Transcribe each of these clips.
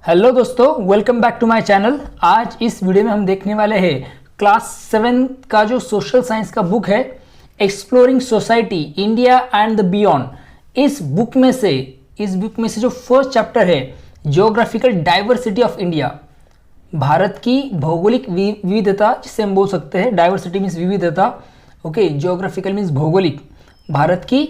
Hello दोस्तों, welcome back to my channel. आज इस वीडियो में हम देखने वाले हैं क्लास 7 का जो सोशल साइंस का बुक है exploring society India and the beyond. इस बुक में से जो फर्स्ट चैप्टर है geographical diversity of India, Bharat की भौगोलिक विविधता, जिसे हम बोल सकते हैं डाइवर्सिटी मीन्स विविधता, ओके, जियोग्राफिकल मीन्स भौगोलिक, भारत की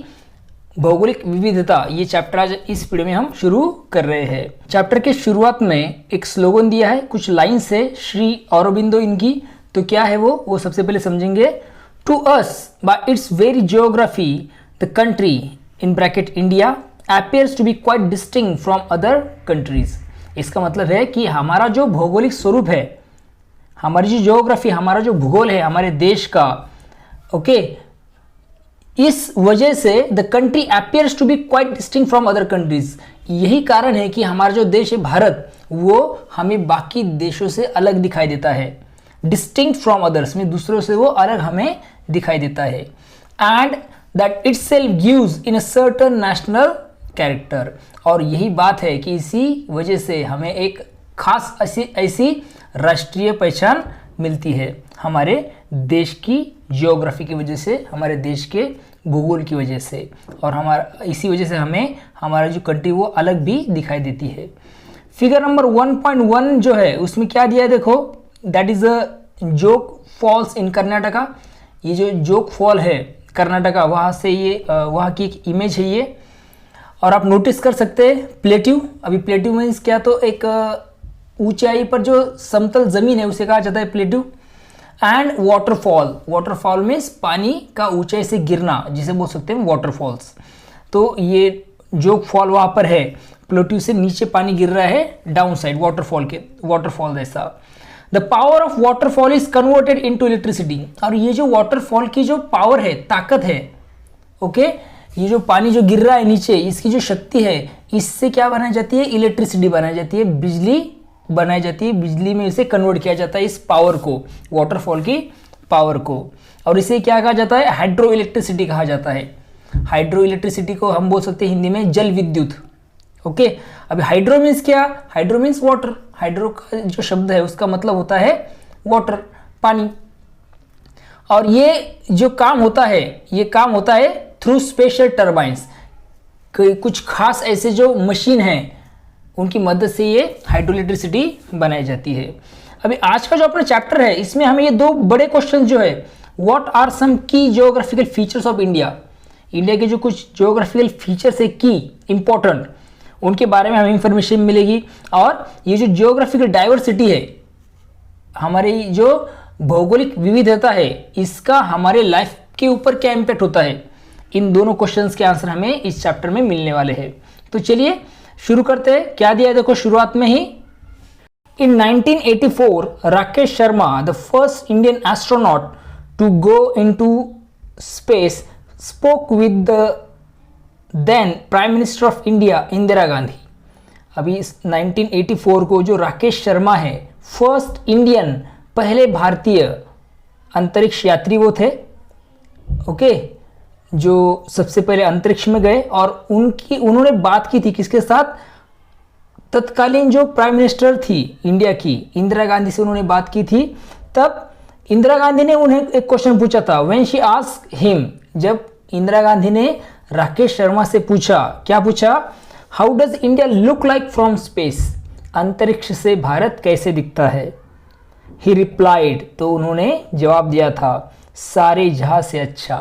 भौगोलिक विविधता, ये चैप्टर आज इस वीडियो में हम शुरू कर रहे हैं। चैप्टर के शुरुआत में एक स्लोगन दिया है, कुछ लाइन्स है श्री अरबिंदो इनकी। तो क्या है वो सबसे पहले समझेंगे। To us by its very geography the country in bracket India appears to be quite distinct from other countries। इसका मतलब है कि हमारा जो भौगोलिक स्वरूप है, हमारी जो जियोग्राफी, हमारा जो भूगोल है हमारे देश का, ओके, इस वजह से the country appears to be quite distinct from other countries। यही कारण है कि हमारा जो देश है भारत, वो हमें बाकी देशों से अलग दिखाई देता है। डिस्टिंक्ट फ्रॉम अदर्स में दूसरों से वो अलग हमें दिखाई देता है। And that itself gives in a certain national character, और यही बात है कि इसी वजह से हमें एक खास ऐसी राष्ट्रीय पहचान मिलती है हमारे देश की जियोग्राफी की वजह से, हमारे देश के भूगोल की वजह से, और हमारा इसी वजह से हमें हमारा जो कंट्री वो अलग भी दिखाई देती है। फिगर नंबर 1.1 जो है उसमें क्या दिया है देखो, दैट इज अ जोग फॉल्स इन कर्नाटका। ये जो जोग फॉल है कर्नाटका, वहाँ से ये वहाँ की एक इमेज है ये, और आप नोटिस कर सकते हैं प्लेट्यू। अभी प्लेट्यू मीन्स क्या, तो एक ऊंचाई पर जो समतल जमीन है उसे कहा जाता है प्लेट्यू। एंड वाटरफॉल मीन्स पानी का ऊंचाई से गिरना, जिसे बोल सकते हैं वाटरफॉल्स। तो ये जोग फॉल वहाँ पर है, प्लेट्यू से नीचे पानी गिर रहा है डाउन साइड वाटरफॉल जैसा। The power of waterfall is converted into electricity. और ये जो वाटरफॉल की जो पावर है, ताकत है, ओके, ये जो पानी जो गिर रहा है नीचे, इसकी जो शक्ति है, इससे क्या बनाई जाती है, इलेक्ट्रिसिटी बनाई जाती है, बिजली बनाई जाती है। बिजली में इसे कन्वर्ट किया जाता है, इस पावर को, वाटरफॉल की पावर को, और इसे क्या कहा जाता है, हाइड्रो इलेक्ट्रिसिटी कहा जाता है। हाइड्रो इलेक्ट्रिसिटी को हम बोल सकते हैं हिंदी में जल विद्युत, ओके। अभी हाइड्रो मीन्स क्या, हाइड्रो मीन्स वाटर। हाइड्रो का जो शब्द है उसका मतलब होता है वाटर, पानी। और ये जो काम होता है, ये काम होता है थ्रू स्पेशल टर्बाइंस। कुछ खास ऐसे जो मशीन हैं उनकी मदद से ये हाइड्रो इलेक्ट्रिसिटी बनाई जाती है। अभी आज का जो अपना चैप्टर है इसमें हमें ये दो बड़े क्वेश्चन जो है, व्हाट आर सम की geographical features of India, India के जो कुछ जियोग्राफिकल फीचर्स है की इंपॉर्टेंट, उनके बारे में हमें इंफॉर्मेशन मिलेगी। और ये जो जियोग्राफिकल डाइवर्सिटी है, हमारी जो भौगोलिक विविधता है, इसका हमारे लाइफ के ऊपर क्या इम्पैक्ट होता है, इन दोनों क्वेश्चंस के आंसर हमें इस चैप्टर में मिलने वाले हैं। तो चलिए शुरू करते हैं। क्या दिया है देखो शुरुआत में ही, in 1984 Rakesh Sharma the first Indian astronaut to go into space spoke with the then prime minister of India Indira Gandhi. अभी इस 1984 को जो राकेश शर्मा है, फर्स्ट इंडियन, पहले भारतीय अंतरिक्ष यात्री वो थे, ओके, जो सबसे पहले अंतरिक्ष में गए। और उन्होंने बात की थी किसके साथ, तत्कालीन जो प्राइम मिनिस्टर थी इंडिया की, इंदिरा गांधी से उन्होंने बात की थी। तब इंदिरा गांधी ने उन्हें एक क्वेश्चन पूछा था, व्हेन शी आस्क्ड हिम, जब इंदिरा गांधी ने राकेश शर्मा से पूछा, क्या पूछा, how does India look like from space, अंतरिक्ष से भारत कैसे दिखता है। ही रिप्लाइड, तो उन्होंने जवाब दिया था, सारे जहां से अच्छा।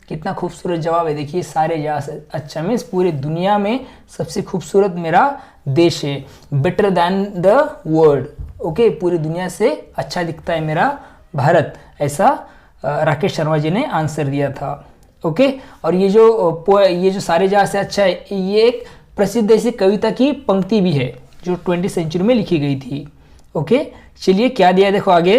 कितना खूबसूरत जवाब है, देखिए, सारे जहां से अच्छा मीन्स पूरी दुनिया में सबसे खूबसूरत मेरा देश है, better than the world, okay, पूरी दुनिया से अच्छा दिखता है मेरा भारत, ऐसा राकेश शर्मा जी ने आंसर दिया था, ओके। और ये जो सारे जहां से अच्छा है, ये एक प्रसिद्ध ऐसी कविता की पंक्ति भी है जो 20वीं सेंचुरी में लिखी गई थी, ओके। चलिए क्या दिया है देखो आगे,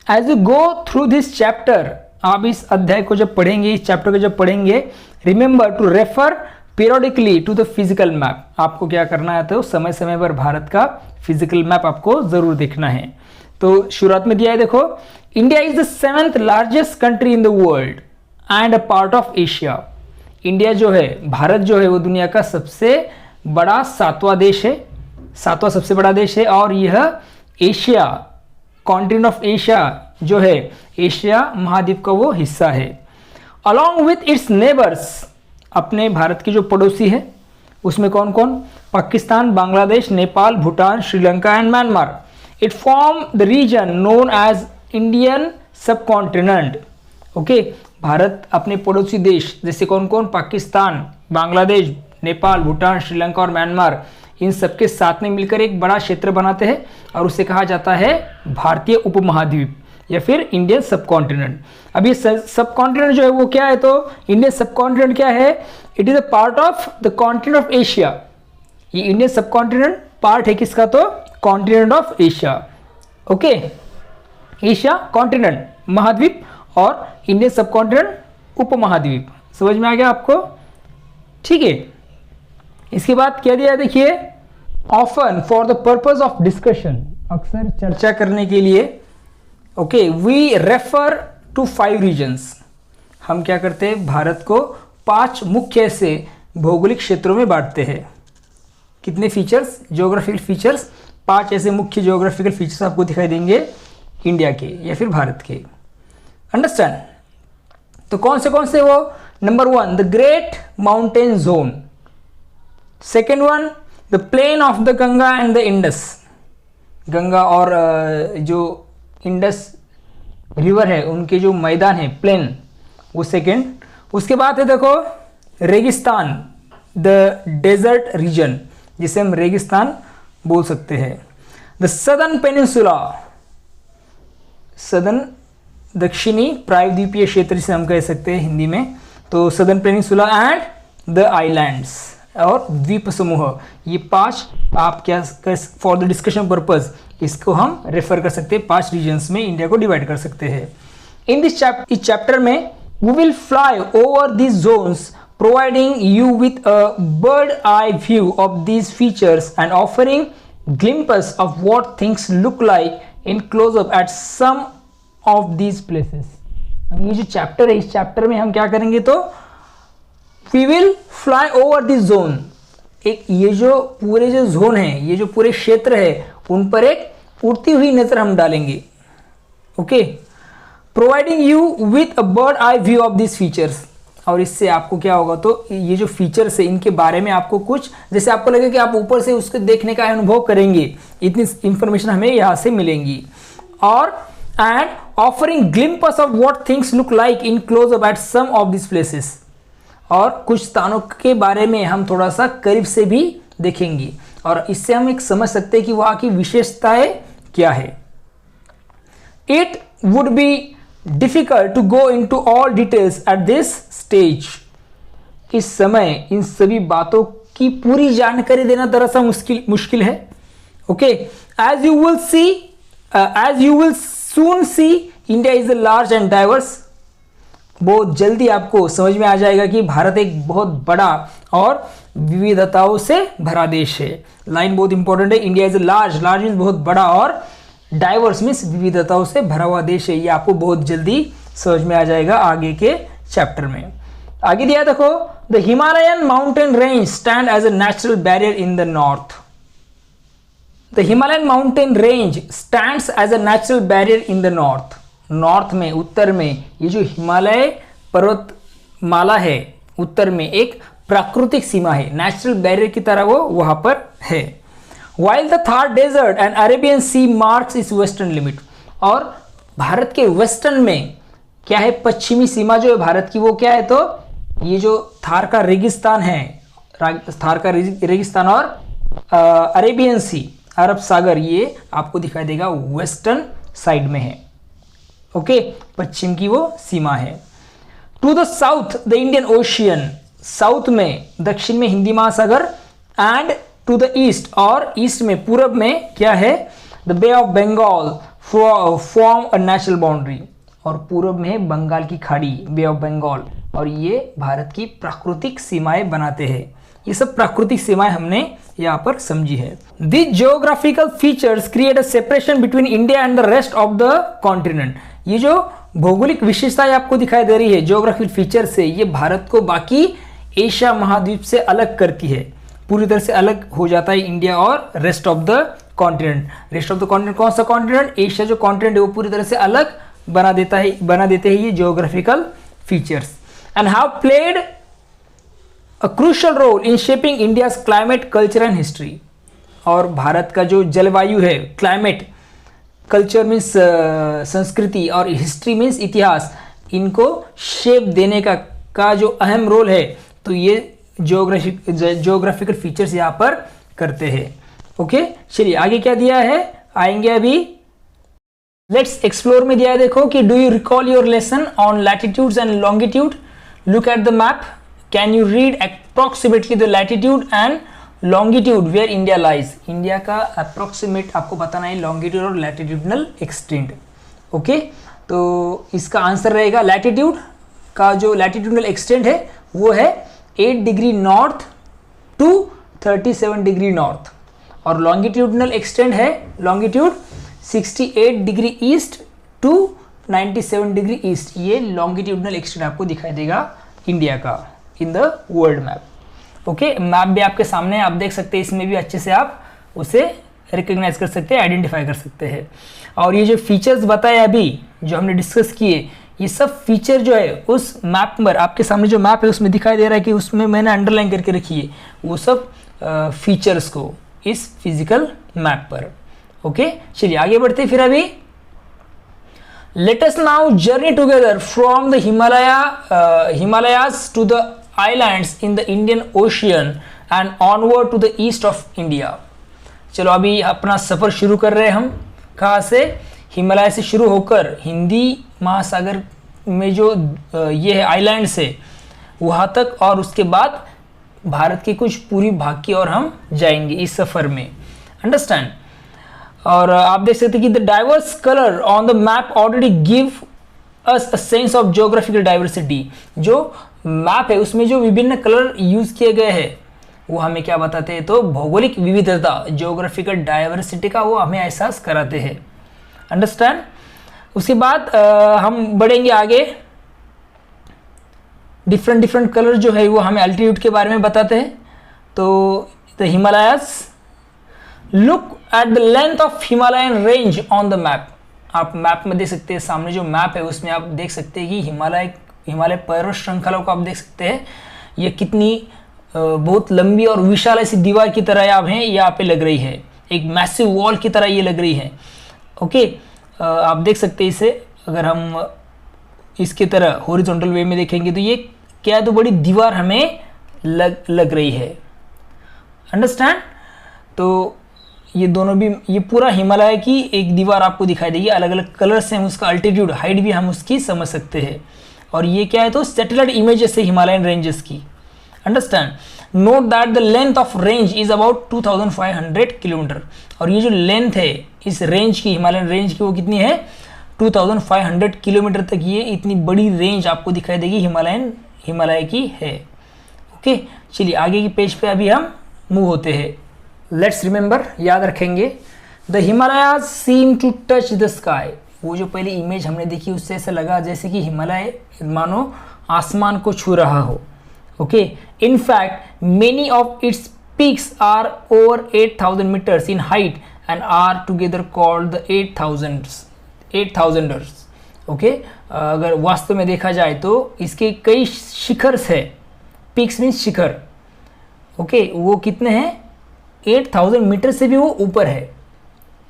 as you go through this chapter, आप इस अध्याय को जब पढ़ेंगे, इस चैप्टर को जब पढ़ेंगे, remember to refer periodically to the physical map. आपको क्या करना है, तो समय समय पर भारत का फिजिकल मैप आपको जरूर देखना है। तो शुरुआत में दिया है देखो, India is the 7th largest country in the world and a part of Asia. India जो है, भारत जो है, वो दुनिया का सबसे बड़ा 7वां देश है, सातवां सबसे बड़ा देश है और यह एशिया, कॉन्टिनेंट ऑफ एशिया जो है, एशिया महाद्वीप का वो हिस्सा है। अलॉन्ग विथ इट्स नेबर्स, अपने भारत की जो पड़ोसी है उसमें कौन कौन, Pakistan, Bangladesh, Nepal, Bhutan, Sri Lanka and Myanmar. It form the region known as Indian subcontinent. Okay, Bharat अपने पड़ोसी देश जैसे कौन कौन, पाकिस्तान, बांग्लादेश, नेपाल, भूटान, श्रीलंका और म्यांमार, इन सबके साथ में मिलकर एक बड़ा क्षेत्र बनाते हैं और उसे कहा जाता है भारतीय उपमहाद्वीप या फिर इंडियन सब कॉन्टिनेंट। अब ये सब कॉन्टिनेंट जो है वो क्या है, तो इंडियन सब कॉन्टिनेंट क्या है, it is a part of the continent of Asia. ये इंडियन सब कॉन्टिनेंट पार्ट है किसका, तो continent of Asia. Okay, Asia continent महाद्वीप और इंडियन सब कॉन्टिनेंट उपमहाद्वीप। समझ में आ गया आपको? ठीक है। इसके बाद क्या दिया है देखिए, often for the purpose of discussion, अक्सर चर्चा करने के लिए। Okay, we refer to 5 regions. हम क्या करते हैं, भारत को 5 मुख्य से भौगोलिक क्षेत्रों में बांटते हैं। कितने फीचर्स, ज्योग्राफिकल फीचर्स, 5 ऐसे मुख्य ज्योग्राफिकल फीचर्स आपको दिखाई देंगे इंडिया के या फिर भारत के। अंडरस्टैंड? तो कौन से वो, number 1 the great mountain zone, second one the plain of the Ganga and the Indus, Ganga और जो इंडस रिवर है उनके जो मैदान है प्लेन, वो सेकेंड। उसके बाद है देखो रेगिस्तान, द डेजर्ट रीजन, जिसे हम रेगिस्तान बोल सकते हैं। द सदर्न पेनिनसुला, सदर्न दक्षिणी प्रायद्वीपीय क्षेत्र जिसे हम कह सकते हैं हिंदी में, तो southern peninsula and the islands और द्वीप समूह। ये 5 आप क्या फॉर द डिस्कशन पर्पज इसको हम रेफर कर सकते हैं, 5 रीजन्स में इंडिया को डिवाइड कर सकते हैं। इन दिस चैप्टर में we will fly over this zones providing you with a bird eye view of these features and offering glimpses of what things look like in close up at some of these places। अब ये जो chapter है, इस chapter में हम क्या करेंगे, तो we will fly over this zone, एक ये जो पूरे जो जोन है, ये जो पूरे क्षेत्र है, उन पर एक उड़ती हुई नजर हम डालेंगे। Okay, providing you with a bird eye view of this features, और इससे आपको क्या होगा, तो ये जो फीचर्स है इनके बारे में आपको कुछ, जैसे आपको लगे कि आप ऊपर से उसके देखने का अनुभव करेंगे, इतनी इंफॉर्मेशन हमें यहाँ से मिलेंगी। और and offering glimpse of what things look like in close up at some of this places, और कुछ स्थानों के बारे में हम थोड़ा सा करीब से भी देखेंगे और इससे हम एक समझ सकते हैं कि वहाँ की विशेषताएं क्या है। It would be difficult to go into all details at this stage। इस समय इन सभी बातों की पूरी जानकारी देना दरअसल मुश्किल है। Okay, as you will soon see, India is a large and diverse। बहुत जल्दी आपको समझ में आ जाएगा कि भारत एक बहुत बड़ा और विविधताओं से भरा देश है। लाइन बहुत इंपॉर्टेंट है, India is a large means बहुत बड़ा और डाइवर्स मीन्स विविधताओं से भरा हुआ देश है। ये आपको बहुत जल्दी समझ में आ जाएगा आगे के चैप्टर में। आगे दिया देखो, the Himalayan mountain range stand as a natural barrier in the north. The Himalayan mountain range stands as a natural barrier in the north. North में, उत्तर में, ये जो हिमालय पर्वत माला है उत्तर में एक प्राकृतिक सीमा है, नेचुरल बैरियर की तरह वो वहां पर है। While the Thar Desert and Arabian Sea marks its western limit, और भारत के वेस्टर्न में क्या है, पश्चिमी सीमा जो है भारत की वो क्या है, तो ये जो थार का रेगिस्तान है, थार का रेगिस्तान और अरेबियन सी, अरब सागर, ये आपको दिखाई देगा वेस्टर्न साइड में है। ओके, पश्चिम की वो सीमा है। To the south the Indian Ocean, south में, दक्षिण में हिंदी महासागर, एंड टू द ईस्ट, और ईस्ट में, पूरब में क्या है, the Bay of Bengal form a natural boundary, और पूरब में है बंगाल की खाड़ी, बे ऑफ बंगाल, और ये भारत की प्राकृतिक सीमाएं बनाते हैं। ये सब प्राकृतिक सीमाएं हमने यहाँ पर समझी है। This geographical features create a separation between India and the rest of the continent. ये जो भौगोलिक विशेषताएं आपको दिखाई दे रही है जियोग्राफिकल फीचर से, ये भारत को बाकी एशिया महाद्वीप से अलग करती है। पूरी तरह से अलग हो जाता है इंडिया और rest of the continent. Rest of the continent कौन सा कॉन्टिनेंट? एशिया जो कॉन्टिनेंट है वो पूरी तरह से अलग बना देते हैं ये geographical features, and have played a crucial role in shaping India's climate, culture and history. और भारत का जो जलवायु है, क्लाइमेट, कल्चर मीन्स संस्कृति और हिस्ट्री मीन्स इतिहास, इनको शेप देने का जो अहम रोल है, तो ये जियोग्राफिकल फीचर्स यहाँ पर करते हैं। ओके, चलिए आगे क्या दिया है, आएंगे अभी। लेट्स एक्सप्लोर में दिया है, देखो कि do you recall your lesson on latitudes and longitude, look at the map, can you read approximately the latitude and longitude where India lies. India का अप्रोक्सीमेट आपको बताना है लॉन्गिट्यूड और लैटिट्यूडनल एक्सटेंट। ओके, तो इसका आंसर रहेगा latitude का जो लैटिट्यूडनल एक्सटेंट है वो है 8 degree north to 37 degree north, और लॉन्गिट्यूडनल एक्सटेंट है longitude 68 degree east to 97 degree east. ये लॉन्गिट्यूडनल एक्सटेंट आपको दिखाई देगा इंडिया का in the world map. Okay, map भी आपके सामने है, आप देख सकते हैं, इसमें भी अच्छे से आप उसे रिकग्नाइज कर सकते हैं, आइडेंटिफाई कर सकते हैं। और ये जो फीचर्स बताए अभी जो हमने डिस्कस किए, ये सब फीचर जो है उस मैप पर आपके सामने जो मैप है उसमें दिखाई दे रहा है कि उसमें मैंने अंडरलाइन करके रखी है वो सब फीचर्स को इस फिजिकल मैप पर। ओके, चलिए आगे बढ़ते हैं फिर अभी। Let us now journey together from the Himalayas to the islands in the Indian Ocean and onward to the east of India। चलो अभी अपना सफ़र शुरू कर रहे हैं हम, कहाँ से? हिमालय से शुरू होकर हिंदी महासागर में जो ये है आइलैंड्स है वहाँ तक, और उसके बाद भारत के कुछ पूरी भाग की और हम जाएंगे इस सफ़र में। अंडरस्टैंड? और आप देख सकते हैं कि the diverse colour on the map already give us a sense of geographical diversity. जो मैप है उसमें जो विभिन्न कलर यूज किए गए हैं वो हमें क्या बताते हैं? तो भौगोलिक विविधता, जियोग्राफिकल डाइवर्सिटी का वो हमें एहसास कराते हैं। अंडरस्टैंड? उसके बाद हम बढ़ेंगे आगे। डिफरेंट कलर जो है वो हमें अल्टीट्यूड के बारे में बताते हैं। तो the Himalayas, look at the length of Himalayan range on the map. आप मैप में देख सकते हैं, सामने जो मैप है उसमें आप देख सकते हैं कि हिमालय पर्वत श्रृंखला को आप देख सकते हैं, ये कितनी बहुत लंबी और विशाल ऐसी दीवार की तरह यहाँ पे लग रही है, एक मैसिव वॉल की तरह ये लग रही है। ओके, आप देख सकते हैं इसे, अगर हम इसकी तरह हॉरिजॉन्टल वे में देखेंगे तो ये क्या है, तो बड़ी दीवार हमें लग रही है। अंडरस्टैंड? तो ये दोनों भी, ये पूरा हिमालय की एक दीवार आपको दिखाई देगी, अलग अलग कलर से हम उसका अल्टीट्यूड, हाइट भी हम उसकी समझ सकते हैं। और ये क्या है, तो सैटेलाइट इमेजेस है हिमालयन रेंजेस की। Understand? Note that the length of range is about 2500 kilometre. और ये जो लेंथ है इस रेंज की, हिमालयन रेंज की, वो कितनी है? 2500 किलोमीटर तक ये इतनी बड़ी रेंज आपको दिखाई देगी हिमालय की है। ओके, चलिए आगे की पेज पे अभी हम मूव होते हैं। लेट्स रिमेंबर, याद रखेंगे, the Himalayas seem to touch the sky. वो जो पहली इमेज हमने देखी उससे ऐसा लगा जैसे कि हिमालय मानो आसमान को छू रहा हो। Okay, in fact many of its peaks are over 8000 metres in height and are together called the 8000ers। Okay, अगर वास्तव में देखा जाए तो इसके कई शिखर्स है, पीक्स मीन्स शिखर। ओके, वो कितने हैं? 8000 मीटर से भी वो ऊपर है,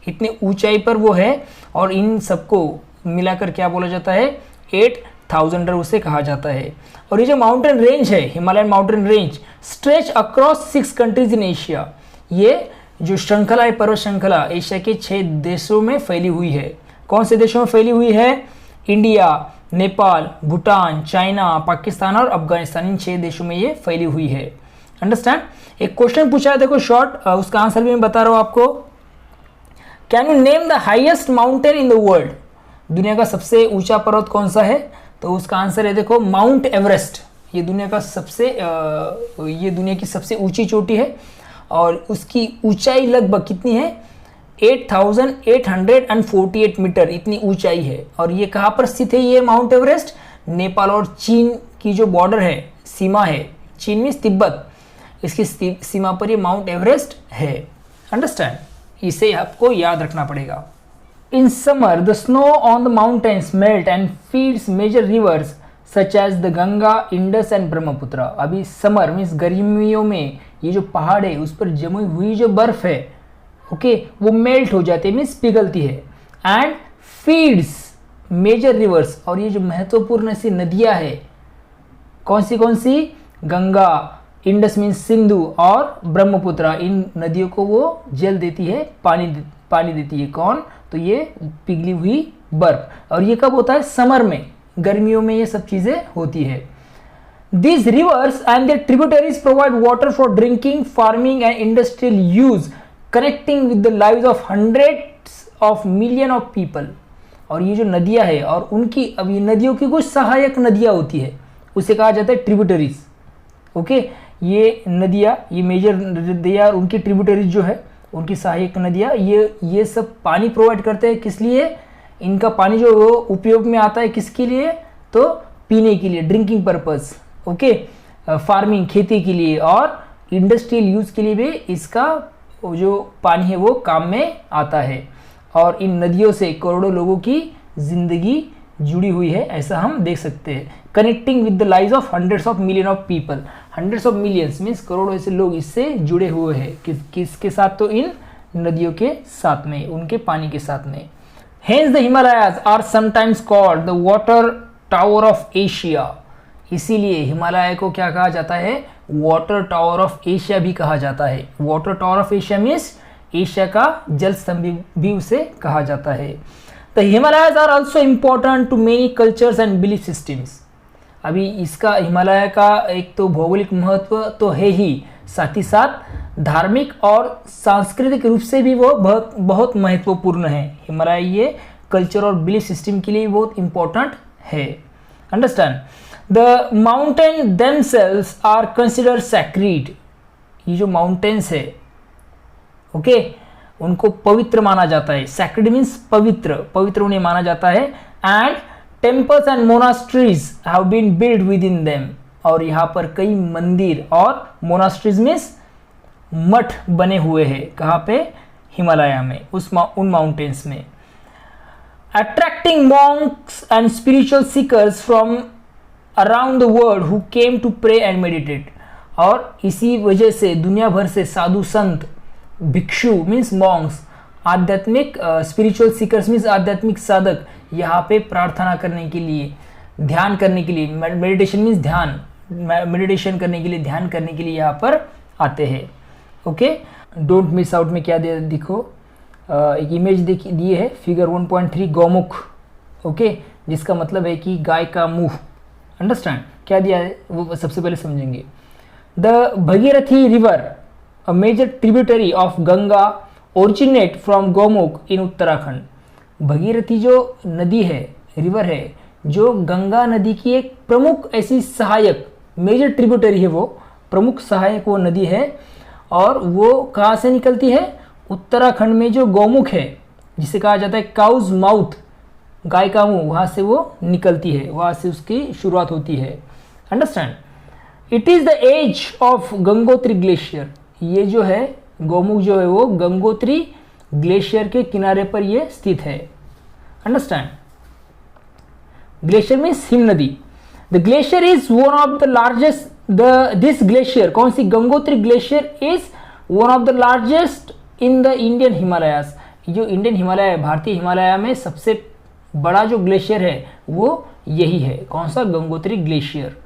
इतनी ऊंचाई पर वो है, और इन सबको मिलाकर क्या बोला जाता है? 8000er उसे कहा जाता है। और ये जो माउंटेन रेंज है, Himalayan mountain range, stretch across 6 countries in Asia. ये जो श्रृंखला है, पर्वत श्रृंखला, एशिया के 6 देशों में फैली हुई है। कौन से देशों में फैली हुई है? इंडिया, नेपाल, भूटान, चाइना, पाकिस्तान और अफगानिस्तान, इन 6 देशों में ये फैली हुई है। अंडरस्टैंड? एक क्वेश्चन पूछा है, देखो शॉर्ट, उसका आंसर भी मैं बता रहा हूँ आपको। Can you name the highest mountain in the world? दुनिया का सबसे ऊंचा पर्वत कौन सा है? तो उसका आंसर है, देखो, माउंट एवरेस्ट। ये दुनिया की सबसे ऊंची चोटी है, और उसकी ऊंचाई लगभग कितनी है? 8848 मीटर, इतनी ऊंचाई है। और ये कहाँ पर स्थित है ये माउंट एवरेस्ट? नेपाल और चीन की जो बॉर्डर है, सीमा है, चीन मीन्स तिब्बत, इसकी सीमा पर ये माउंट एवरेस्ट है। अंडरस्टैंड, इसे आपको याद रखना पड़ेगा। In summer the snow on the mountains melt and feeds major rivers such as the Ganga, Indus and Brahmaputra. अभी समर मीन्स गर्मियों में ये जो पहाड़ है उस पर जमी हुई जो बर्फ है, ओके, वो मेल्ट हो जाती है, मीन्स पिघलती है, एंड फीड्स मेजर रिवर्स, और ये जो महत्वपूर्ण सी नदियां है, कौन सी, गंगा, इंडस मीन्स सिंधु, और ब्रह्मपुत्र, इन नदियों को वो जल देती है, पानी देती है। कौन? तो ये पिघली हुई बर्फ। और ये कब होता है? समर में, गर्मियों में ये सब चीजें होती है। These rivers and their tributaries provide water for drinking, farming and industrial use, connecting with the lives of hundreds of millions of people. और ये जो नदियां है और उनकी, अब ये नदियों की कुछ सहायक नदियां होती है, उसे कहा जाता है ट्रिब्यूटरीज। ओके, ये नदियां, ये मेजर नदियां, उनकी ट्रिब्यूटरीज जो है, उनकी सहायक नदियां, ये सब पानी प्रोवाइड करते हैं। किस लिए? इनका पानी जो उपयोग में आता है किसके लिए? तो पीने के लिए, ड्रिंकिंग पर्पस, ओके, फार्मिंग, खेती के लिए, और इंडस्ट्रियल यूज के लिए भी इसका जो पानी है वो काम में आता है। और इन नदियों से करोड़ों लोगों की जिंदगी जुड़ी हुई है, ऐसा हम देख सकते हैं। Connecting with the lives of hundreds of million of people, hundreds of millions means करोड़ों ऐसे लोग इससे जुड़े हुए हैं। किसके साथ? तो इन नदियों के साथ में, उनके पानी के साथ में। Hence the Himalayas are sometimes called the water tower of Asia. इसीलिए हिमालय को क्या कहा जाता है? वाटर टावर ऑफ एशिया भी कहा जाता है। Water tower of Asia means Asia का जल स्तंभ भी उसे कहा जाता है। The Himalayas are also important to many cultures and belief systems. अभी इसका, हिमालय का एक तो भौगोलिक महत्व तो है ही, साथ ही साथ धार्मिक और सांस्कृतिक रूप से भी वो बहुत महत्वपूर्ण है। हिमालय ये कल्चर और बिलीफ सिस्टम के लिए बहुत इंपॉर्टेंट है। Understand, the mountain themselves are considered sacred. ये जो माउंटेन्स है, ओके, उनको पवित्र माना जाता है। सैक्रेड मीन्स पवित्र उन्हें माना जाता है। And temples and monasteries have been build within them, और यहाँ पर कई मंदिर और मोनास्ट्रीज मीन्स मठ बने हुए हैं। कहाँ पे? हिमालय में, उन माउंटेन्स में। Attracting monks and spiritual seekers from around the world who came to pray and meditate, और इसी वजह से दुनिया भर से साधु संत, भिक्षु मीन्स मॉन्क्स, आध्यात्मिक स्पिरिचुअल सीकर्स मीन्स आध्यात्मिक साधक यहाँ पे प्रार्थना करने के लिए, ध्यान करने के लिए, मेडिटेशन मीन्स ध्यान, मेडिटेशन करने के लिए, ध्यान करने के लिए यहाँ पर आते हैं। ओके, डोंट मिस आउट में क्या दे, देखो एक इमेज दिए है, फिगर 1.3 गौमुख, ओके, जिसका मतलब है कि गाय का मुंह। अंडरस्टैंड, क्या दिया है वो सबसे पहले समझेंगे। The Bhagirathi river, a major tributary of Ganga, originate from Gaumukh in Uttarakhand. Bhagirathi जो नदी है, रिवर है, जो गंगा नदी की एक प्रमुख ऐसी सहायक, मेजर ट्रिब्यूटरी है, वो प्रमुख सहायक वो नदी है, और वो कहाँ से निकलती है? उत्तराखंड में जो गौमुख है, जिसे कहा जाता है काउज माउथ, गाय का मुंह, वहाँ से वो निकलती है, वहाँ से उसकी शुरुआत होती है। Understand, it is the edge of Gangotri glacier. ये जो है गौमुख जो है वो गंगोत्री ग्लेशियर के किनारे पर ये स्थित है। अंडरस्टैंड, ग्लेशियर मीन्स हिम नदी। The glacier is one of the largest, this glacier, कौन सी? Gangotri glacier is one of the largest in the Indian Himalayas. जो इंडियन हिमालय, भारतीय हिमालय में सबसे बड़ा जो ग्लेशियर है वो यही है। कौन सा? Gangotri glacier.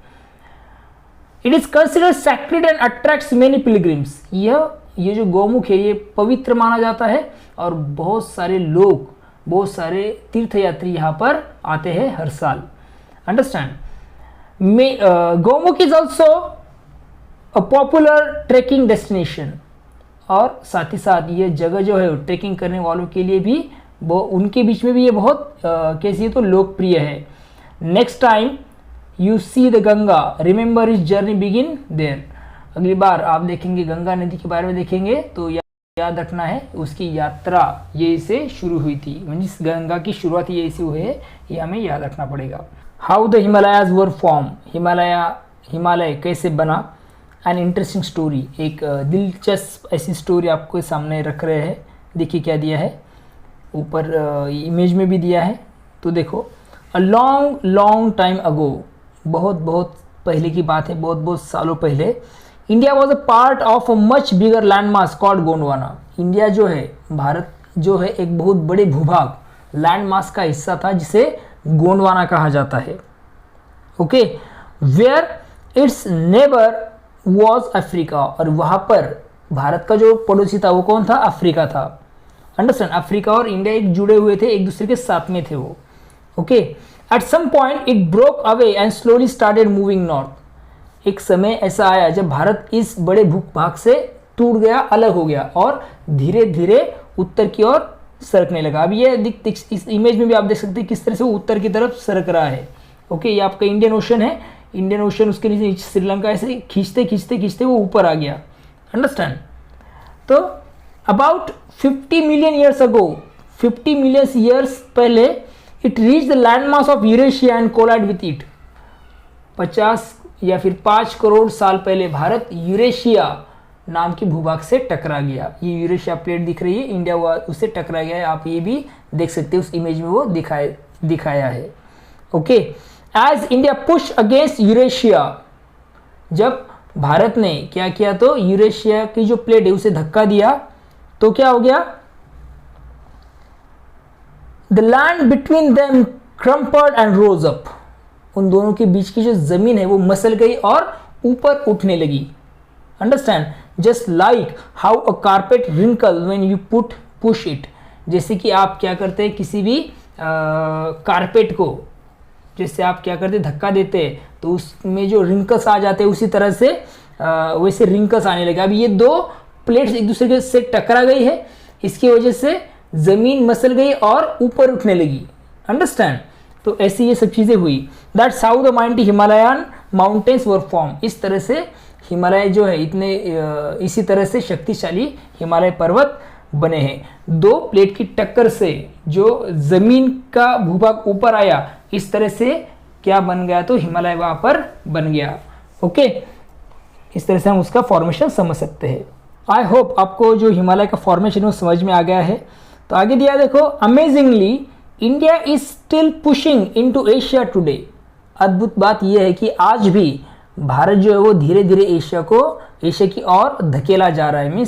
It is considered sacred and attracts many pilgrims. ये जो गौमुख है ये पवित्र माना जाता है, और बहुत सारे लोग, बहुत सारे तीर्थयात्री यहाँ पर आते हैं हर साल। Understand, Gaumukh is also a popular trekking destination, और साथ ही साथ ये जगह जो है ट्रेकिंग करने वालों के लिए भी, वो उनके बीच में भी ये बहुत कैसी है तो लोकप्रिय है। Next time you see the Ganga, remember is journey begin there. अगली बार आप देखेंगे, गंगा नदी के बारे में देखेंगे तो याद रखना है उसकी यात्रा ये से शुरू हुई थी, मीन्स गंगा की शुरुआत ये से हुई है, ये हमें याद रखना पड़ेगा। How the Himalayas were form, Himalaya कैसे बना? एन इंटरेस्टिंग स्टोरी, एक दिलचस्प ऐसी स्टोरी आपको सामने रख रहे हैं। देखिए क्या दिया है, ऊपर इमेज में भी दिया है। तो देखो, a long long time ago, बहुत बहुत पहले की बात है, बहुत बहुत सालों पहले, India was a part of a much bigger land mass called Gondwana. India जो है, भारत जो है, एक बहुत बड़े भूभाग लैंड मास का हिस्सा था जिसे गोंडवाना कहा जाता है। Okay, where its neighbour was Africa, और वहाँ पर भारत का जो पड़ोसी था वो कौन था? अफ्रीका था। अंडरस्टैंड, अफ्रीका और इंडिया एक जुड़े हुए थे, एक दूसरे के साथ में थे वो। Okay, at some point it broke away and slowly started moving north. एक समय ऐसा आया जब भारत इस बड़े भूभाग से टूट गया, अलग हो गया और धीरे धीरे उत्तर की ओर सरकने लगा। अब ये इस इमेज में भी आप देख सकते हैं किस तरह से वो उत्तर की तरफ सरक रहा है। ओके, ये आपका इंडियन ओशन है, इंडियन ओशन, उसके नीचे श्रीलंका, ऐसे खींचते खींचते खींचते वो ऊपर आ गया। अंडरस्टैंड। तो about 50 million years ago, 50 million years पहले, it reach the land mass of Eurasia and collide with it. 50 या फिर 5 करोड़ साल पहले भारत यूरेशिया नाम की भूभाग से टकरा गया। ये यूरेशिया प्लेट दिख रही है, इंडिया उससे टकरा गया है। आप ये भी देख सकते हैं, उस इमेज में वो दिखाया है। Okay, as India push against Eurasia, जब भारत ने क्या किया, तो यूरेशिया की जो प्लेट है उसे धक्का दिया, तो क्या हो गया? The land between them crumpled and rose up. उन दोनों के बीच की जो जमीन है वो मसल गई और ऊपर उठने लगी। Understand, just like how a carpet wrinkle when you push it. जैसे कि आप क्या करते हैं, किसी भी कारपेट को जैसे आप क्या करते, धक्का देते हैं तो उसमें जो रिंकल्स आ जाते हैं, उसी तरह से वैसे रिंकल्स आने लगे। अब ये दो प्लेट्स एक दूसरे के से टकरा गई है, इसकी वजह से जमीन मसल गई और ऊपर उठने लगी। अंडरस्टैंड, तो ऐसी ये सब चीजें हुई। That's how the mighty Himalayan mountains were form. इस तरह से हिमालय जो है, इतने इसी तरह से शक्तिशाली हिमालय पर्वत बने हैं। दो प्लेट की टक्कर से जो जमीन का भूभाग ऊपर आया, इस तरह से क्या बन गया, तो हिमालय वहां पर बन गया। ओके, इस तरह से हम उसका फॉर्मेशन समझ सकते हैं। आई होप आपको जो हिमालय का फॉर्मेशन वो समझ में आ गया है। तो आगे दिया देखो, amazingly India is still pushing into Asia today. अद्भुत बात यह है कि आज भी भारत जो है वो धीरे धीरे एशिया की ओर धकेला जा रहा है।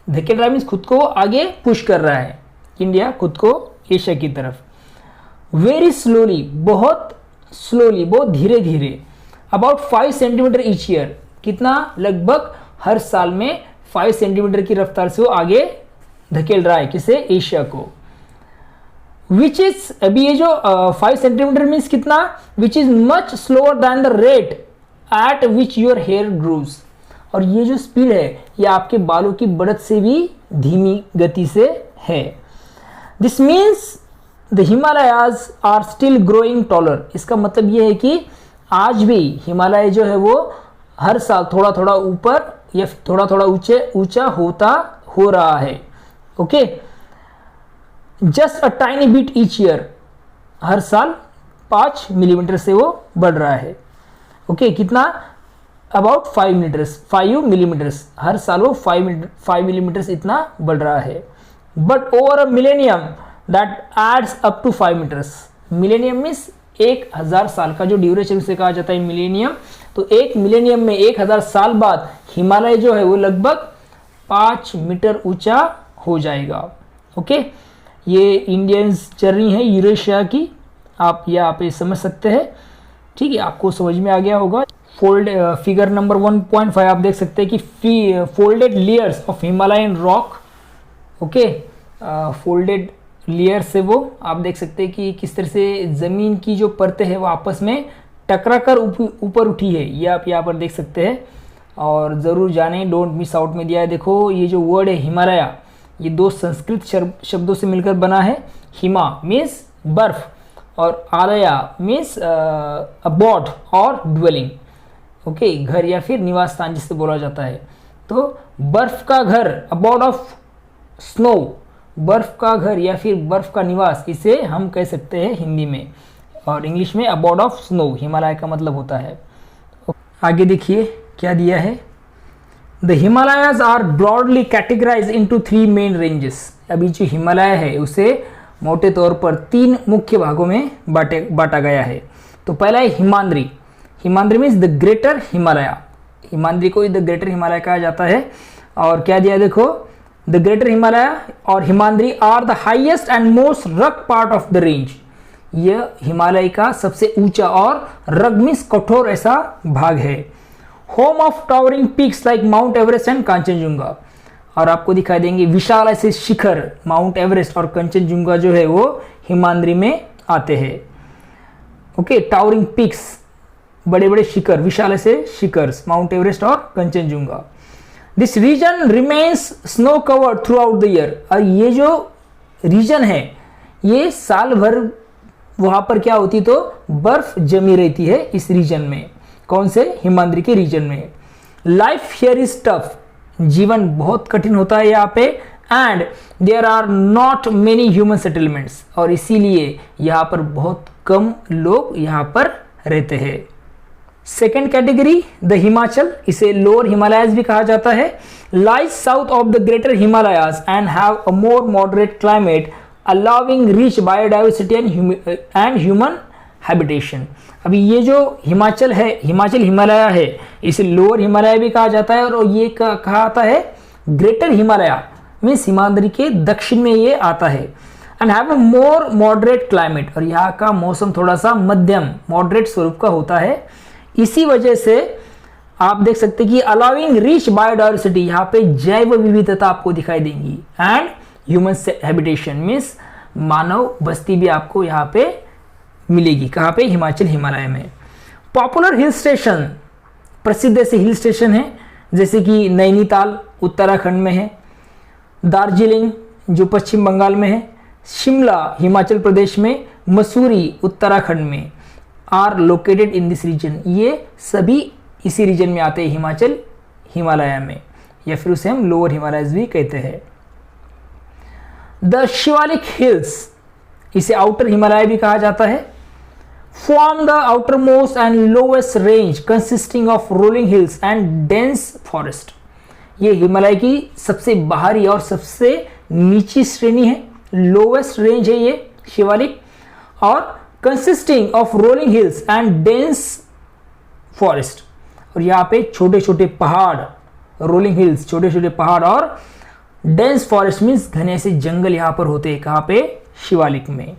धकेल रहा है मीन्स खुद को आगे पुश कर रहा है, इंडिया खुद को एशिया की तरफ। वेरी स्लोली, बहुत स्लोली, बहुत धीरे धीरे। अबाउट 5 सेंटीमीटर ईच ईयर, कितना? लगभग हर साल में 5 सेंटीमीटर की रफ्तार से वो आगे धकेल रहा है, किसे? एशिया को। विच इज, अभी ये जो 5 सेंटीमीटर मीन्स कितना? Which is much slower than the rate at which your hair grows. और ये जो स्पीड है ये आपके बालों की बढ़त से भी धीमी गति से है। This means the Himalayas are still growing taller. इसका मतलब ये है कि आज भी हिमालय जो है वो हर साल थोड़ा थोड़ा ऊपर या थोड़ा थोड़ा ऊंचा हो रहा है। Okay, just a tiny bit each year, हर साल 5 मिलीमीटर से वो बढ़ रहा है। ओके, कितना? अबाउट 5 मिलीमीटर्स, हर साल वो 5 मिलीमीटर्स इतना बढ़ रहा है। But over a millennium that adds up to 5 metres. Millennium means 1000 साल का जो ड्यूरेशन से कहा जाता है मिलेनियम। तो 1 मिलेनियम में 1000 साल बाद हिमालय जो है वो लगभग 5 मीटर ऊंचा हो जाएगा। ओके, ये इंडियंस जर्नी है यूरेशिया की, आप यहाँ पे समझ सकते हैं। ठीक है, आपको समझ में आ गया होगा। फिगर नंबर 1.5 आप देख सकते हैं कि folded layers of Himalayan rock. Okay, folded layer से वो आप देख सकते हैं कि किस तरह से ज़मीन की जो परतें हैं वो आपस में टकरा कर ऊपर उठी है। ये आप यहाँ पर देख सकते हैं और ज़रूर जानें, डोंट मिस आउट में दिया है। देखो ये जो वर्ड है हिमालय, ये 2 संस्कृत शब्दों से मिलकर बना है। हिमा मीन्स बर्फ और आलया मीन्स अबॉड और ड्वेलिंग। ओके, घर या फिर निवास स्थान जिससे बोला जाता है। तो बर्फ का घर, अबॉड ऑफ स्नो, बर्फ का घर या फिर बर्फ का निवास, इसे हम कह सकते हैं हिंदी में, और इंग्लिश में अबॉड ऑफ स्नो हिमालय का मतलब होता है। आगे देखिए क्या दिया है। The Himalayas are broadly categorise into 3 main ranges. अभी जो हिमालय है उसे मोटे तौर पर 3 मुख्य भागों में बांटा गया है। तो पहला है Himadri. Himadri means the greater Himalaya. Himadri को द ग्रेटर हिमालय कहा जाता है। और क्या दिया देखो, द ग्रेटर हिमालय और Himadri are the highest and most rugged part of the range. यह हिमालय का सबसे ऊंचा और रग मीन्स कठोर ऐसा भाग है। Home of towering peaks like mount Everest and Kanchenjunga. और आपको दिखाई देंगे विशाल ऐसे शिखर, माउंट एवरेस्ट और कंचनजुंगा जो है वो हिमाद्री में आते हैं। ओके, टावरिंग पीक्स, बड़े बड़े शिखर, विशाल ऐसे शिखर्स, माउंट एवरेस्ट और Kanchenjunga. This region remains snow covered throughout the year. और ये जो रीजन है ये साल भर वहां पर क्या होती तो बर्फ जमी रहती है इस रीजन में। कौन से? हिमाद्री के रीजन में। Life here is tough. जीवन बहुत कठिन होता है यहाँ पे। And there are not many human settlements. और इसीलिए यहाँ पर बहुत कम लोग यहाँ पर रहते हैं। सेकेंड कैटेगरी द हिमाचल, इसे लोअर हिमालयाज भी कहा जाता है। Lies south of the greater Himalayas and have a more moderate climate allowing rich biodiversity and human habitation. अभी ये जो हिमाचल है, हिमाचल हिमालय है, इसे लोअर हिमालय भी कहा जाता है। और ये कहा आता है ग्रेटर हिमालय मीन्स हिमाद्री के दक्षिण में ये आता है। And have a more moderate climate. और यहाँ का मौसम थोड़ा सा मध्यम मॉडरेट स्वरूप का होता है। इसी वजह से आप देख सकते हैं कि अलाउिंग रिच बायोडाइवर्सिटी, यहाँ पे जैव विविधता आपको दिखाई देंगी। एंड ह्यूमन हैबिटेशन मीन्स मानव बस्ती भी आपको यहाँ पे मिलेगी। कहाँ पे? हिमाचल हिमालय में। पॉपुलर हिल स्टेशन, प्रसिद्ध ऐसे हिल स्टेशन है जैसे कि नैनीताल उत्तराखंड में है, दार्जिलिंग जो पश्चिम बंगाल में है, शिमला हिमाचल प्रदेश में, मसूरी उत्तराखंड में, are located in this region. ये सभी इसी रीजन में आते हैं, हिमाचल हिमालय में, या फिर उसे हम लोअर हिमालयज भी कहते हैं। द शिवालिक हिल्स, इसे आउटर हिमालय भी कहा जाता है, form the outer most and lowest range consisting of rolling hills and dense forest. ये हिमालय की सबसे बाहरी और सबसे नीची श्रेणी है, लोवेस्ट रेंज है ये शिवालिक, और consisting of rolling hills and dense forest. और यहाँ पे छोटे छोटे पहाड़, रोलिंग हिल्स छोटे छोटे पहाड़, और डेंस फॉरेस्ट मीन्स घने से जंगल यहाँ पर होते हैं। कहाँ पे? शिवालिक में।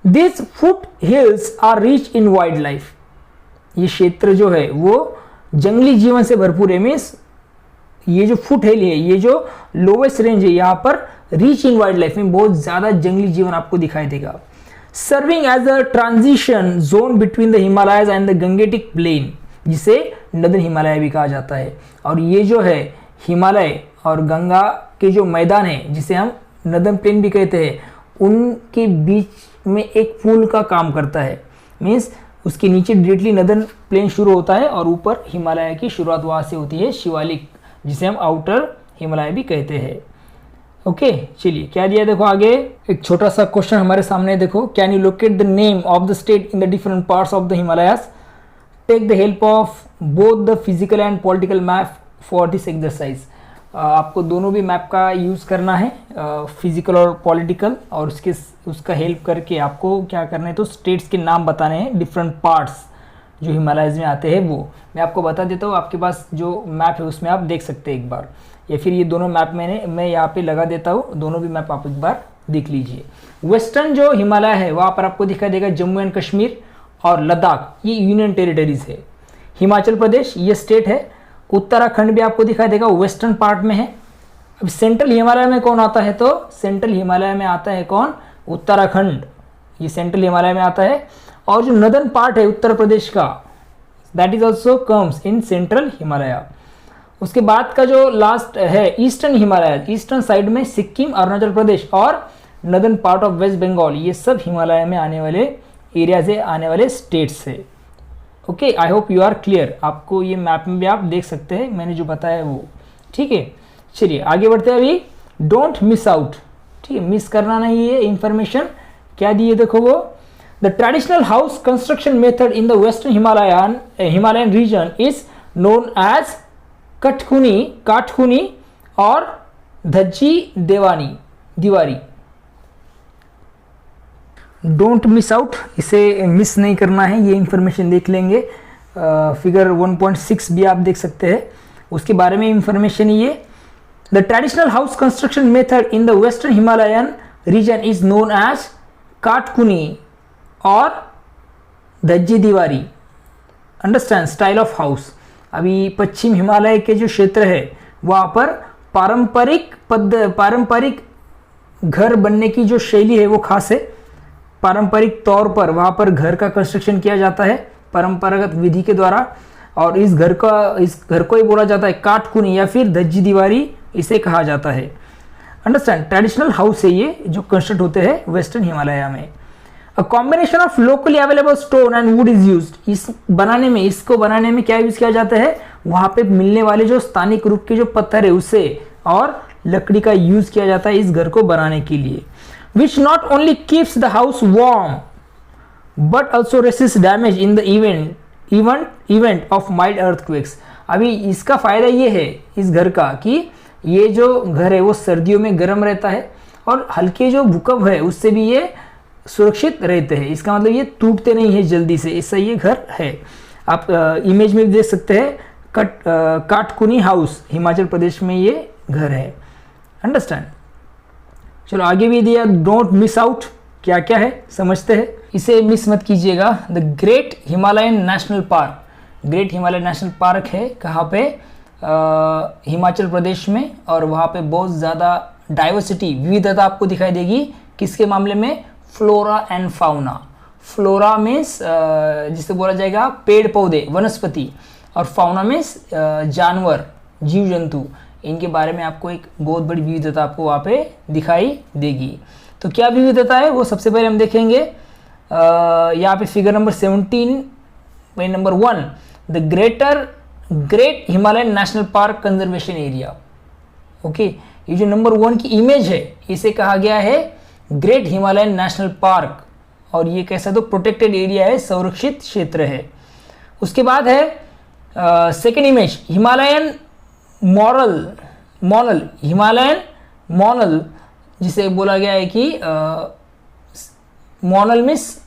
This foothills are rich in wildlife. ये क्षेत्र जो है वो जंगली जीवन से भरपूर है। मीन्स ये जो फुट हिल है, ये जो लोवेस्ट रेंज है, यहाँ पर रिच इन वाइल्ड लाइफ में बहुत ज्यादा जंगली जीवन आपको दिखाई देगा। Serving as a transition zone between the Himalayas and the Gangetic plain, जिसे नदन हिमालय भी कहा जाता है। और ये जो है हिमालय और गंगा के जो मैदान है, जिसे हम नदन प्लेन भी कहते हैं, उनके बीच में एक पुल का काम करता है। मीन्स उसके नीचे डायरेक्टली नदन प्लेन शुरू होता है और ऊपर हिमालय की शुरुआत वहाँ से होती है, शिवालिक, जिसे हम आउटर हिमालय भी कहते हैं। ओके, चलिए क्या दिया देखो आगे। एक छोटा सा क्वेश्चन हमारे सामने देखो, can you locate the name of the state in the different parts of the Himalayas? Take the help of both the physical and political map for this exercise. आपको दोनों भी मैप का यूज़ करना है, फिजिकल और पॉलिटिकल, और उसका help करके आपको क्या करना है तो स्टेट्स के नाम बताने हैं, डिफरेंट पार्ट्स जो हिमालयज में आते हैं वो मैं आपको बता देता हूँ। आपके पास जो मैप है उसमें आप देख सकते हैं एक बार, या फिर ये दोनों मैप मैं यहाँ पे लगा देता हूँ, दोनों भी मैप आप एक बार देख लीजिए। वेस्टर्न जो हिमालय है वहाँ पर आपको दिखाई देगा जम्मू एंड कश्मीर और लद्दाख, ये यूनियन टेरिटरीज है। हिमाचल प्रदेश ये स्टेट है। उत्तराखंड भी आपको दिखाई देगा, वेस्टर्न पार्ट में है। अब सेंट्रल हिमालय में कौन आता है तो सेंट्रल हिमालय में आता है कौन? उत्तराखंड, ये सेंट्रल हिमालय में आता है। और जो नदर्न पार्ट है उत्तर प्रदेश का, that is also comes in central Himalaya. उसके बाद का जो लास्ट है ईस्टर्न हिमालय, ईस्टर्न साइड में सिक्किम, अरुणाचल प्रदेश और northern part of West Bengal, ये सब हिमालय में आने वाले एरिया से आने वाले स्टेट्स है। Okay, I hope you are clear. आपको ये मैप में भी आप देख सकते हैं मैंने जो बताया वो, ठीक है। चलिए आगे बढ़ते हैं। अभी डोंट मिस आउट, ठीक है, मिस करना नहीं है इंफॉर्मेशन। क्या दिए देखो वो, the traditional house construction method in the western Himalayan region is known as Kathkuni और Dhajji Dewari. Don't miss out, इसे मिस नहीं करना है, ये इंफॉर्मेशन देख लेंगे। फिगर 1.6 भी आप देख सकते हैं, उसके बारे में इंफॉर्मेशन ये। The traditional house construction method in the western Himalayan region is known as Kathkuni और Dhajji Dewari. Understand style of house. अभी पश्चिम हिमालय के जो क्षेत्र है वहाँ पर पारंपरिक घर बनने की जो शैली है वो खास है। पारंपरिक तौर पर वहाँ पर घर का कंस्ट्रक्शन किया जाता है परंपरागत विधि के द्वारा, और इस घर को ही बोला जाता है काटकुनी या फिर धज्जी दीवारी इसे कहा जाता है। अंडरस्टैंड, ट्रेडिशनल हाउस है ये जो कंस्ट्रक्ट होते हैं वेस्टर्न हिमालय में। A combination of locally available stone and would is used. इसको बनाने में क्या यूज किया जाता है, वहाँ पे मिलने वाले जो स्थानिक रूप के जो पत्थर है उससे और लकड़ी का यूज किया जाता है इस घर को बनाने के लिए। Which not only keeps the house warm but also resist damage in the event of mild earthquakes. अभी इसका फायदा ये है इस घर का कि ये जो घर है वो सर्दियों में गर्म रहता है और हल्के जो भूकंप है उससे भी ये सुरक्षित रहते हैं। इसका मतलब ये टूटते नहीं है जल्दी से, ऐसा ये घर है। आप इमेज में देख सकते हैं काटकुनी हाउस, हिमाचल प्रदेश में ये घर है। अंडरस्टैंड। चलो आगे भी दिया, डोंट मिस आउट क्या क्या है समझते हैं, इसे मिस मत कीजिएगा। The great Himalayan national park. Great Himalayan national park है कहाँ पे, हिमाचल प्रदेश में, और वहाँ पे बहुत ज़्यादा डाइवर्सिटी विविधता आपको दिखाई देगी। किसके मामले में, flora and fauna. Flora means जिसे बोला जाएगा पेड़ पौधे वनस्पति, और फाउना मीन्स जानवर जीव जंतु। इनके बारे में आपको एक बहुत बड़ी विविधता आपको वहाँ पे दिखाई देगी। तो क्या विविधता है वो सबसे पहले हम देखेंगे। यहाँ पे फिगर नंबर 17 में number 1, the great Himalayan national park conservation area. Okay, ये जो नंबर 1 की इमेज है इसे कहा गया है ग्रेट हिमालयन नेशनल पार्क, और ये कैसा तो प्रोटेक्टेड एरिया है, संरक्षित क्षेत्र है। उसके बाद है सेकेंड इमेज, हिमालयन मॉनल, जिसे बोला गया है कि मॉनल मीन्स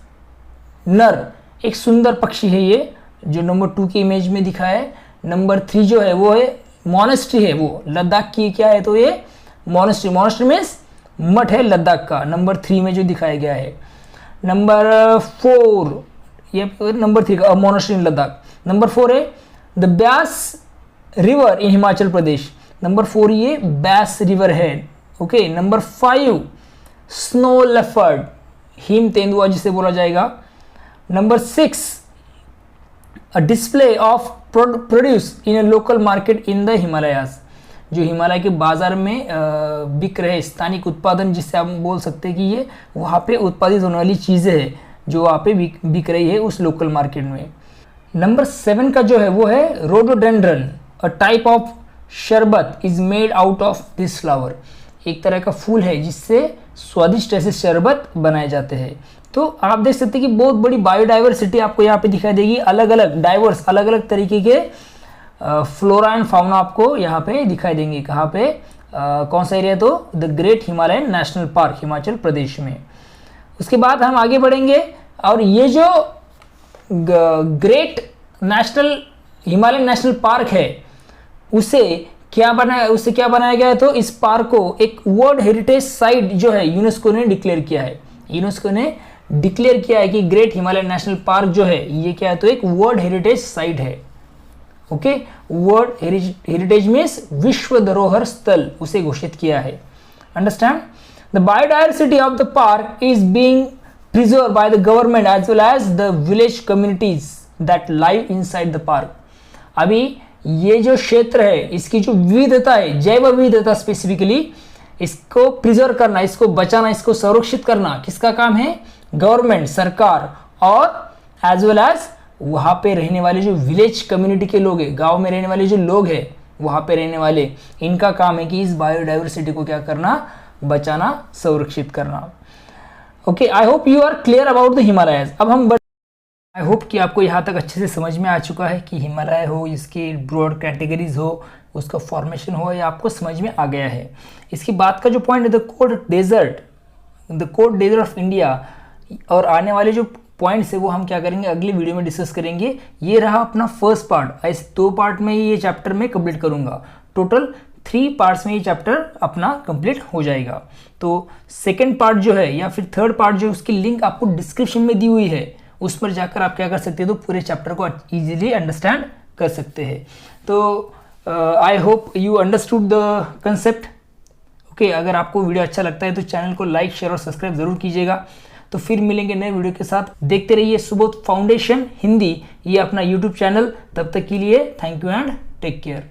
नर, एक सुंदर पक्षी है ये, जो नंबर 2 की इमेज में दिखा है। नंबर 3 जो है वो है मोनेस्ट्री है, वो लद्दाख की क्या है तो ये मोनेस्ट्री मीन्स मठ है लद्दाख का, नंबर 3 में जो दिखाया गया है। नंबर 4 ये नंबर 3 का मोनेस्ट्री इन लद्दाख। नंबर 4 है the Beas river in Himachal Pradesh. Number 4 ये ब्यास रिवर है। Okay, number 5 snow leopard, him तेंदुआ जिसे बोला जाएगा। Number 6 a display of produce in A local market in the Himalayas. जो हिमालय के बाजार में बिक रहे स्थानिक उत्पादन, जिससे आप बोल सकते हैं कि ये वहाँ पे उत्पादित होने वाली चीज़ें हैं जो वहाँ पे बिक रही है उस लोकल मार्केट में। नंबर 7 का जो है वो है रोडोडेंड्रन, अ टाइप ऑफ शरबत is made out of this flower. एक तरह का फूल है जिससे स्वादिष्ट ऐसे शरबत बनाए जाते हैं। तो आप देख सकते हैं कि बहुत बड़ी बायोडाइवर्सिटी आपको यहाँ पे दिखाई देगी, अलग अलग तरीके के फ्लोरा एंड फाउना आपको यहाँ पे दिखाई देंगे। कहाँ पे, कौन सा एरिया, तो the great Himalayan national park Himachal Pradesh में। उसके बाद हम आगे बढ़ेंगे, और ये जो ग्रेट हिमालयन नेशनल पार्क है उसे क्या बनाया गया है, तो इस पार्क को एक वर्ल्ड हेरिटेज साइट जो है यूनेस्को ने डिक्लेयर किया है। यूनेस्को ने डिक्लेयर किया है कि ग्रेट हिमालयन नेशनल पार्क जो है ये क्या है, तो एक वर्ल्ड हेरिटेज साइट है। ओके, वर्ल्ड हेरिटेज मीन्स विश्व धरोहर स्थल उसे घोषित किया है। Understand, the biodiversity of the park is being preserve by the government as well as the village communities that live inside the park. अभी ये जो क्षेत्र है इसकी जो विविधता है, जैव विविधता स्पेसिफिकली, इसको प्रिजर्व करना, इसको बचाना, इसको संरक्षित करना किसका काम है, गवर्नमेंट, सरकार, और एज वेल एज वहाँ पे रहने वाले जो विलेज कम्युनिटी के लोग हैं, गांव में रहने वाले जो लोग हैं वहाँ पे रहने वाले, इनका काम है कि इस बायोडाइवर्सिटी को क्या करना, बचाना, संरक्षित करना। Okay, I hope you are clear about the Himalayas. अब हम आई होप कि आपको यहाँ तक अच्छे से समझ में आ चुका है कि हिमालय हो, इसके ब्रॉड कैटेगरीज हो, उसका फॉर्मेशन हुआ या आपको समझ में आ गया है। इसकी बात का जो पॉइंट है, the cold desert of India, और आने वाले जो पॉइंट्स है वो हम क्या करेंगे अगली वीडियो में डिस्कस करेंगे। ये रहा अपना फर्स्ट पार्ट, इस 2 पार्ट में ये चैप्टर में कंप्लीट करूंगा। टोटल 3 पार्ट्स में ये चैप्टर अपना कंप्लीट हो जाएगा। तो सेकंड पार्ट जो है या फिर थर्ड पार्ट जो है उसकी लिंक आपको डिस्क्रिप्शन में दी हुई है, उस पर जाकर आप क्या कर सकते हैं, तो पूरे चैप्टर को इजीली अंडरस्टैंड कर सकते हैं। तो आई hope you understood the concept. Okay, अगर आपको वीडियो अच्छा लगता है तो चैनल को लाइक, शेयर और सब्सक्राइब जरूर कीजिएगा। तो फिर मिलेंगे नए वीडियो के साथ। देखते रहिए सुबोध फाउंडेशन हिंदी, ये अपना यूट्यूब चैनल। तब तक के लिए thank you and take care.